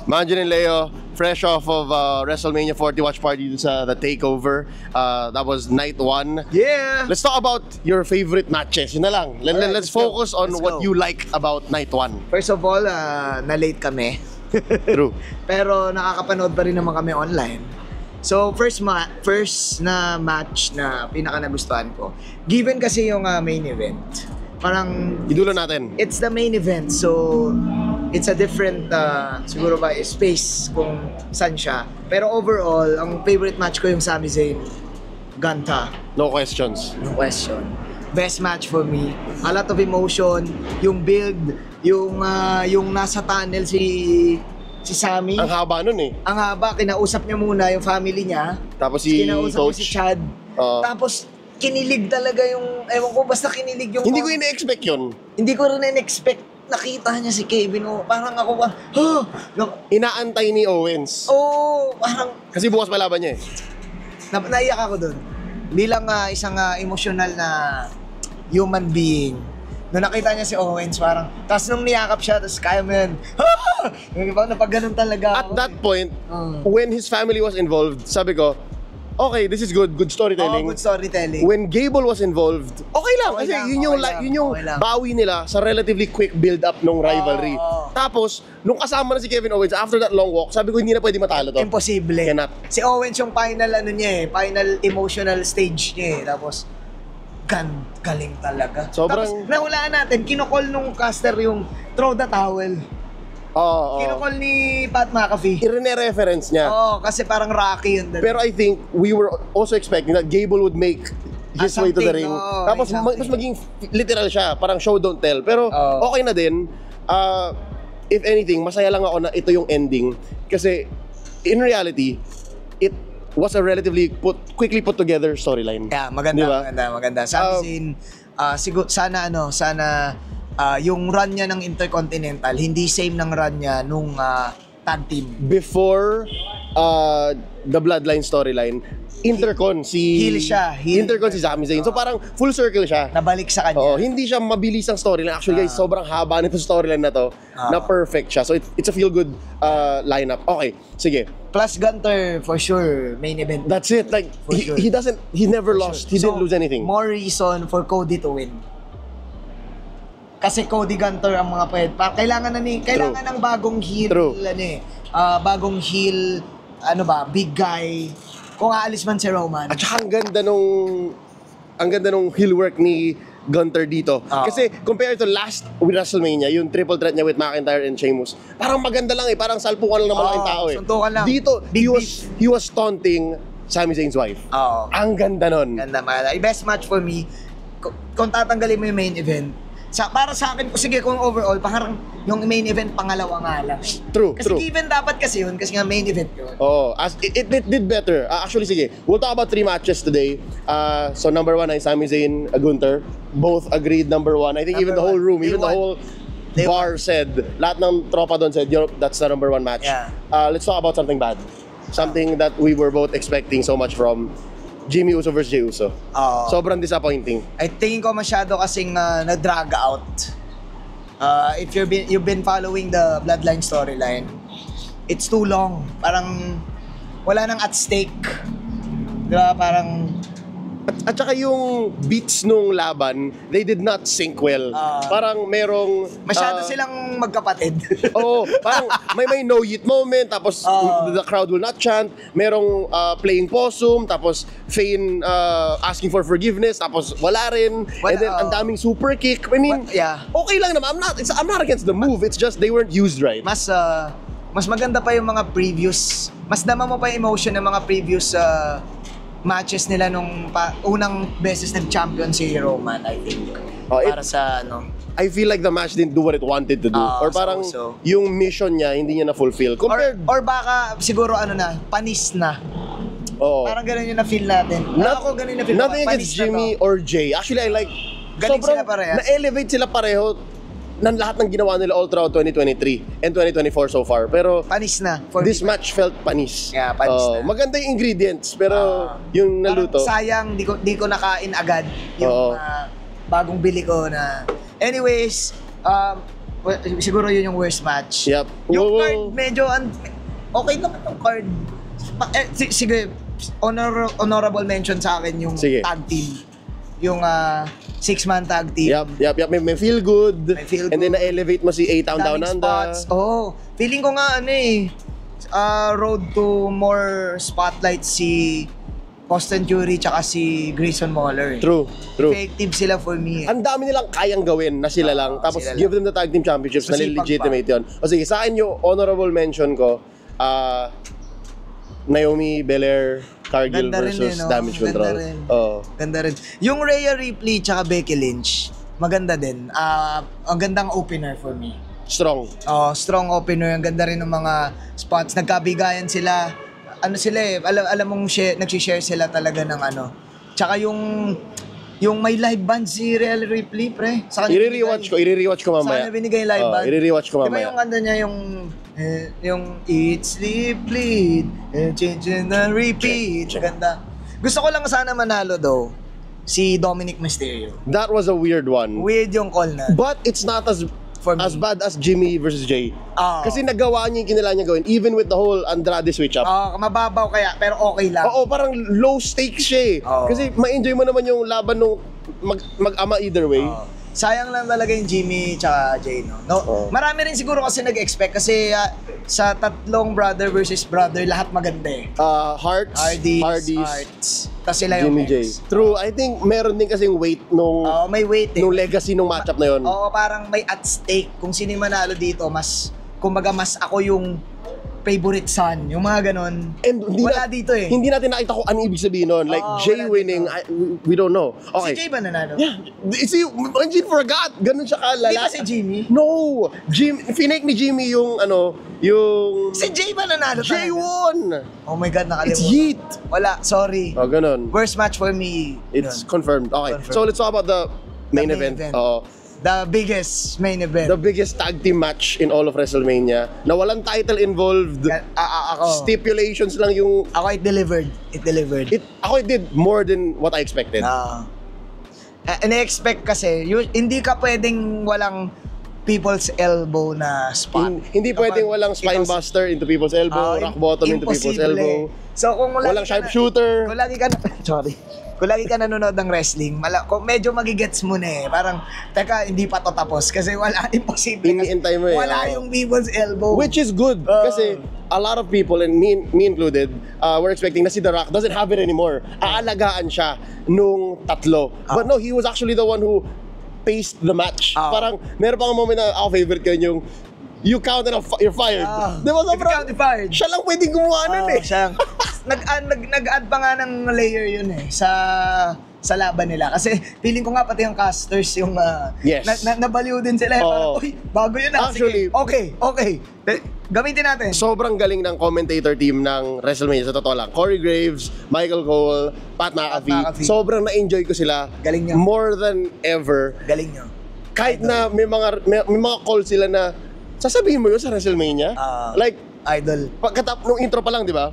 Manjan and Leo, fresh off of WrestleMania 40 watch party sa The Takeover. That was night 1. Yeah! Let's talk about your favorite matches. Yun na lang. Let's focus on what you like about night 1. First of all, na-late kami. True. Pero nakakapanood pa rin naman kami online. So, first na match na pinaka nagustuhan ko. Given kasi yung main event. Parang Idulo natin. it's the main event, so it's a different siguro ba space kung saan siya. Pero overall, ang favorite match ko yung Sami Zayn Ganta. No questions. No question. Best match for me. A lot of emotion, yung build, yung nasa tunnel si Sami. Ang haba nun eh. Ang haba, kinausap niya muna yung family niya. Tapos si Kinausap coach. niya si Chad. Tapos kinilig talaga yung, ewan ko, basta kinilig yung... Hindi ko ina-expect yun. Hindi ko rin in-expect. Nakita niya si Kevin, parang ako pa, Inaantay ni Owens. Parang Kasi bukas malaban niya eh. naiyak ako dun. Bilang isang emotional na human being. Nung nakita niya si Owens, parang, tapos nung niyakap siya, tapos kaya mo yun, napag ganun talaga At ako. that point, when his family was involved, sabi ko, okay, this is good storytelling. Good storytelling. When Gable was involved, okay lang. Okay Kasi lang, yun yung, okay lang, yun yung okay lang. bawi nila sa relatively quick build-up ng rivalry. Tapos, nung kasama na si Kevin Owens, after that long walk, sabi ko hindi na pwede matalo to. Imposible. Cannot. Si Owens yung final final emotional stage niya eh. Tapos, galing talaga. Sobrang- Tapos, nahulaan natin, kinokol nung caster yung throw the towel. Oo. Kinokol ni Pat McAfee. I-reference niya. Kasi parang Rocky yun. Pero I think we were also expecting that Gable would make his way to the Something, ring. oo, Tapos something. mas maging literal siya, parang show don't tell. Pero okay na din. If anything, masaya lang ako na ito yung ending. Kasi in reality, it was a relatively quickly put together storyline. Yeah, maganda, Diba? maganda. Sami Zayn, siguro, sana yung run niya ng Intercontinental, hindi same ng run niya nung tag team. Before the Bloodline storyline, Intercon si Heel siya, heel. Intercon si Sami Zayn. So parang full circle siya. Nabalik sa kanya. Oo, hindi siya mabilis ang storyline. Actually guys, sobrang haba nito storyline na to. Na perfect siya. So it's a feel good lineup. Okay, sige. Plus Gunter, for sure, main event. That's it. Like For sure. he never lost. He didn't lose anything. More reason for Cody to win. Kasi Cody Gunter ang mga pwede. Kailangan ng bagong heel, True. bagong heel, big guy. Kung aalis man si Roman. At saka ang ganda nung heel work ni Gunter dito. Kasi compared to last WrestleMania, yung triple threat niya with McIntyre and Sheamus, parang maganda lang eh, parang salpukan lang ng malaking tao eh. Suntukan lang. Dito, Big he was taunting Sami Zayn's wife. Oo. Ang ganda nun. Ganda, maganda. Best match for me, kung tatanggalin mo yung main event, para sa akin, sige kung overall, parang yung main event pangalawa nga lang. True, Kasi true. given dapat kasi yun, kasi nga main event yun. Oh, it did better. Actually, sige. We'll talk about 3 matches today. So number 1 ay Sami Zayn, Gunter. Both agreed number 1. I think even the whole room, even the whole bar said, lahat ng tropa doon said, that's the number 1 match. Yeah. Let's talk about something bad. Something that we were both expecting so much from Jimmy Uso versus Jey Uso. Sobrang disappointing. I think ko masyado kasing na-drag out. If you've been following the Bloodline storyline, it's too long. Parang wala nang at stake. Diba? Parang At saka yung beats nung laban, they did not sync well. Parang merong masyado silang magkapatid. Oo, parang may no yet moment, tapos the crowd will not chant. Merong playing possum, tapos Fane asking for forgiveness, tapos wala rin. And then ang daming super kick. I mean, okay lang naman. I'm not against the move. It's just they weren't used right. Mas maganda pa yung mga previous, mas dama mo pa yung emotion ng mga previous matches nila nung unang beses nag-champion si Roman, I think. Para sa I feel like the match didn't do what it wanted to do. Or parang yung mission niya, hindi niya na-fulfill. Or baka siguro panis na. Parang ganun yung na-feel natin. Ako ganun yung na-feel. Nothing against Jimmy or Jay. Actually, I like galing sila parehas. Na-elevate sila pareho ng lahat ng ginawa nila all throughout 2023 and 2024 so far. Pero panis na. This match felt panis. Yeah, panis na. Maganda yung ingredients, pero yung naluto. Sayang, di ko nakain agad yung bagong bili ko na. Anyways, siguro yun yung worst match. Yep. Yung Whoa. card, medyo, okay naman yung card. Sige, honorable mention sa akin yung Sige. tag team. Yung 6-man tag team. Yep. May feel good. May feel And then good. na-elevate mo si A-Town Down Daming Under. spots. Feeling ko nga road to more spotlight si Austin Theory tsaka si Grayson Waller. True. Effective sila for me. Ang dami nilang kayang gawin na sila lang. Tapos sila give them the tag team championships na Masipag legitimate yun. O sige, sa akin yung honorable mention ko, Naomi Belair, Cargill Ganda rin versus no? Damage Ganda Control. rin. Oo. Ganda rin. Yung Rhea Ripley tsaka Becky Lynch, maganda din. Ang gandang opener for me. Strong. Strong opener. Ang ganda rin ng mga spots. Nagkabigayan sila. Ano sila alam mong nagsishare sila talaga ng Tsaka yung may live band si Rhea Ripley, pre. I-rewatch ko Sa mamaya. kanya binigay yung live band. I-rewatch ko Diba mamaya. yung niya yung Eat, Sleep, Bleed, Change and then Repeat. Ganda. Gusto ko lang sana manalo daw si Dominic Mysterio. That was a weird one. Weird yung call na. But it's not as For me. bad as Jimmy versus Jay. Kasi nagawa niya yung kailangan niya gawin even with the whole Andrade switch up. Mababaw kaya, pero okay lang. Oo, parang low stakes siya eh. Kasi ma-enjoy mo naman yung laban nung mag-ama either way. Sayang lang talaga yung Jimmy tsaka Jay, no? Marami rin siguro kasi nag-expect kasi sa tatlong brother versus brother, lahat maganda eh. Hearts. Tapos sila yung Jimmy J. next. True, I think meron din kasing weight nung May weight eh. nung legacy nung matchup na yun. Parang may at stake. Kung sino yung manalo dito, kumbaga mas ako yung favorite son. Yung mga ganon. And Wala dito eh. Hindi natin nakita kung ano ibig sabihin nun. Like, Jay wala winning, we don't know. Si Okay. Jay ba nanalo? Yeah. See, Engine forgot. Ganun siya kalala. Di ba si Jimmy? No! Finake ni Jimmy yung yung... Si Jay ba nanalo Jay talaga? won! Oh my God, nakalimutan. It's Yeet! Wala, sorry. Ganun. Worst match for me. It's Yun. confirmed. Okay, Confirmed. so let's talk about the main event. The biggest main event. The biggest tag team match in all of WrestleMania. Na walang title involved. Ako. Stipulations lang yung... It delivered. It did more than what I expected. Na-expect kasi, hindi ka pwedeng walang people's elbow na spot. Hindi pwedeng walang spine buster into people's elbow, rock bottom into people's elbow. So kung Walang sharpshooter. Kung lagi ka nanonood ng wrestling, kung medyo magigets mo na eh. Parang, teka, hindi pa to tapos. Kasi imposible. Iniintay mo eh. Wala yung people's elbow. Which is good. Kasi a lot of people, and me included, were expecting na si The Rock doesn't have it anymore. Aalagaan siya nung tatlo. But no, he was actually the one who paced the match. Parang, meron pang moment na ako favorite ko yung you count and you're fired. Diba sobrang, fired. siya lang pwedeng gumawa nun eh. Nag-add pa nga ng layer yun eh sa laban nila. Kasi feeling ko nga pati yung casters yung Yes. nabaliw din sila. Parang, uy, bago yun ah. Actually, sige. Okay. Gamitin natin. Sobrang galing ng commentator team ng WrestleMania. Sa totoo lang. Corey Graves, Michael Cole, Pat McAfee. Sobrang na-enjoy ko sila. Galing nyo. More than ever. Galing nyo. Kahit na may mga call sila na sasabihin mo yun sa WrestleMania? Like, idol. nung intro pa lang, di ba?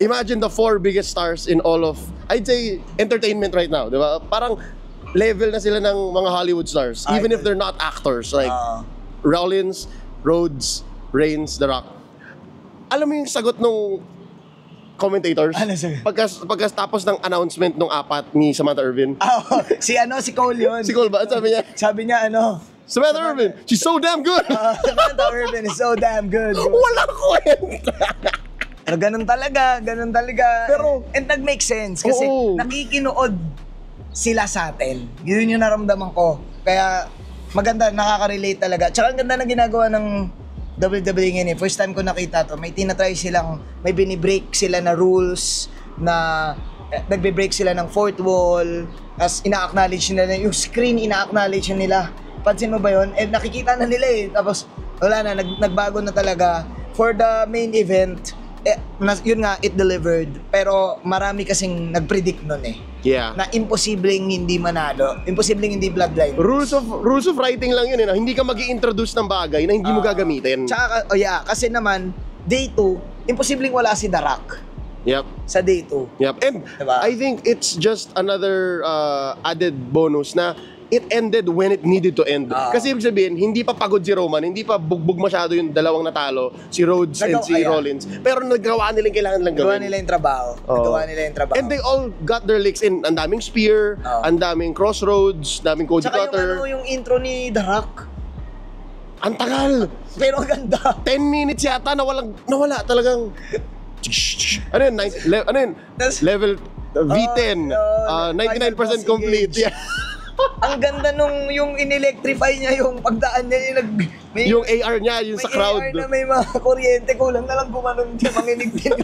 Imagine the 4 biggest stars in all of, I'd say, entertainment right now, di ba? Parang level na sila ng mga Hollywood stars, even if they're not actors. Like, Rollins, Rhodes, Reigns, The Rock. Alam mo yung sagot nung commentators? Ano sagot? Pagkatapos ng announcement nung apat ni Samantha Irvin. Si Cole yun. Si Cole ba? Sabi niya? Sabi niya Samantha Irvin, she's so damn good! Samantha Irvin is so damn good. Walang kwenta! Pero ganun talaga. Pero, and nag-make sense kasi nakikinood sila sa atin. Yun yung naramdaman ko. Kaya maganda, nakaka-relate talaga. Tsaka ang ganda na ginagawa ng WWE ngayon eh. First time ko nakita to, may tinatry silang, may binibreak sila na rules, na nagbe-break sila ng fourth wall, as ina-acknowledge nila, yung screen ina-acknowledge nila. Pansin mo ba yun? Nakikita na nila eh. Tapos wala na, nagbago na talaga. For the main event, yun nga, it delivered. Pero marami kasing nag-predict nun eh. Yeah. Na imposibleng hindi manalo. Imposibleng hindi bloodline. Rules of writing lang yun eh. Hindi ka mag-i-introduce ng bagay na hindi mo gagamitin. Tsaka, kasi naman, day 2, imposibleng wala si The Rock. Yep. Sa day 2. Yep. And diba? I think it's just another added bonus na it ended when it needed to end. Kasi ibig sabihin, hindi pa pagod si Roman, hindi pa bugbog masyado yung dalawang natalo, si Rhodes and si Rollins. Pero nagawa nila yung kailangan nilang gawin. Nagawa nila yung trabaho. Nagawa nila yung trabaho. And they all got their licks in. Ang daming spear, ang daming crossroads, daming Cody Tsaka Cutter. yung intro ni The Rock. Ang tagal. Pero ang ganda. 10 minutes yata nawala talagang. Ano yun? Level V10. 99% complete. Yeah. Ang ganda nung yung in-electrify niya yung pagdaan niya yung AR niya, yung sa crowd. May AR na may mga kuryente, kulang na lang gumanon din, manginig din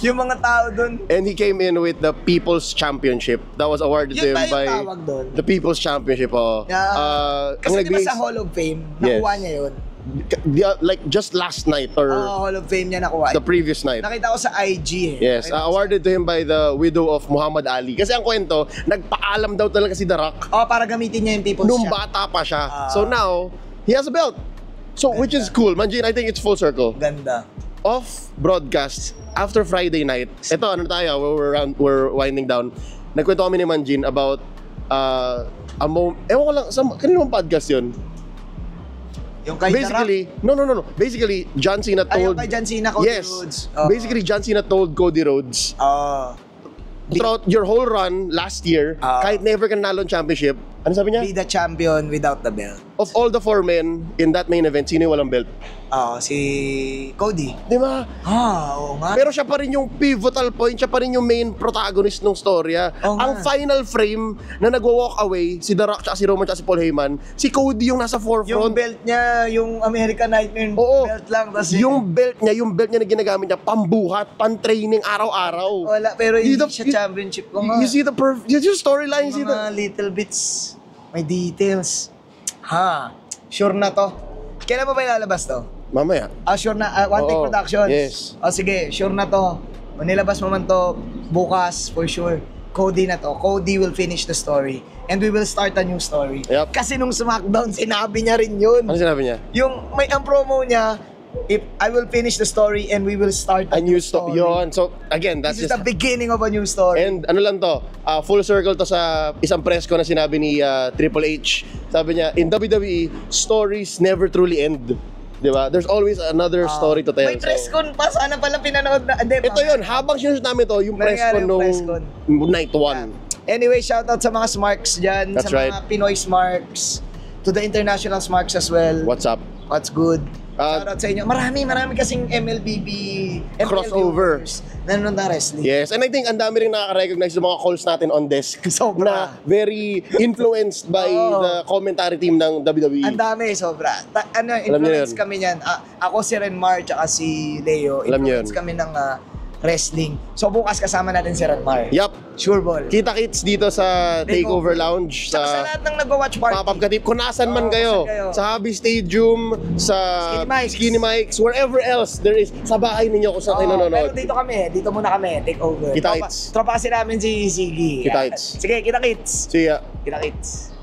yung mga tao doon. And he came in with the People's Championship that was awarded to him by the People's Championship. Kasi di ba sa Hall of Fame, nakuha niya yun? Like just last night or Hall of Fame niya nakuha. The previous night. Nakita ko sa IG Yes, awarded to him by the widow of Muhammad Ali. Kasi ang kwento, nagpaalam daw talaga si The Rock. Para gamitin niya yung People's Nung bata pa siya. So now, he has a belt. So which is cool. Manjin, I think it's full circle. Ganda. Off broadcast after Friday night. Ito ano tayo, we're winding down. Nagkwento kami ni Manjin about ewan ko lang, kanino podcast yun? Yung kay basically, no. Basically, John Cena told... yung kay John Cena, Cody Rhodes. Basically, John Cena told Cody Rhodes, throughout your whole run last year, kahit never ka nanalo ng championship, ano sabi niya? Be the champion without the belt. Of all the 4 men in that main event, sino yung walang belt? Si Cody. Di ba? Oo nga. Pero siya pa rin yung pivotal point, siya pa rin yung main protagonist ng storya. Ang final frame na nagwa-walk away, si The Rock, si Roman, si Paul Heyman, si Cody yung nasa forefront. Yung belt niya, yung American Nightmare belt lang. Yung belt niya na ginagamit niya, pambuhat, pan-training, araw-araw. Wala, pero hindi siya championship ko nga. You see the yung storyline, you see mga little bits, may details. Sure na to. Kailan mo ba ilalabas to? Mamaya. Sure na. One Take Productions. Yes. Sige, sure na to. Kung nilabas mo man to, bukas, for sure. Cody na to. Cody will finish the story. And we will start a new story. Yep. Kasi nung SmackDown, sinabi niya rin yun. Ano sinabi niya? Ang promo niya, I will finish the story and we will start a new story. Yun. So, again, that's This is the beginning of a new story. And ano lang to, full circle to sa isang press ko na sinabi ni Triple H. Sabi niya, in WWE, stories never truly end. Diba? There's always another story to tell. May press con pa, sana pala pinanood na. Ito yun, habang sinusot namin to, yung press con nung night 1. Anyway, shoutout sa mga Smarks dyan, That's sa mga Pinoy Smarks, to the international Smarks as well. What's up? What's good? Shoutout sa inyo. Marami kasing MLBB crossover nanonood na wrestling. Yes, and I think ang dami rin nakaka-recognize yung mga calls natin on desk na very influenced by the commentary team ng WWE. Ang dami, sobra. Influence kami niyan. Ako si Renmar tsaka si Leo. Influence kami ng wrestling. So bukas kasama natin si Renmar. Yup. Sure ball. Kita-kits dito sa Takeover Lounge. Sa lahat ng nag-watch party. Papap Katip. Kung nasan man kayo. Sa Hobby Stadium, sa Skinny Mikes, wherever else there is. Sa bahay ninyo kung saan kayo nanonood. Pero dito kami. Dito muna kami. Takeover. Kita-kits. Tropa kasi namin si Siggy. Kita-kits. Sige, kita-kits. See ya. Kita-kits.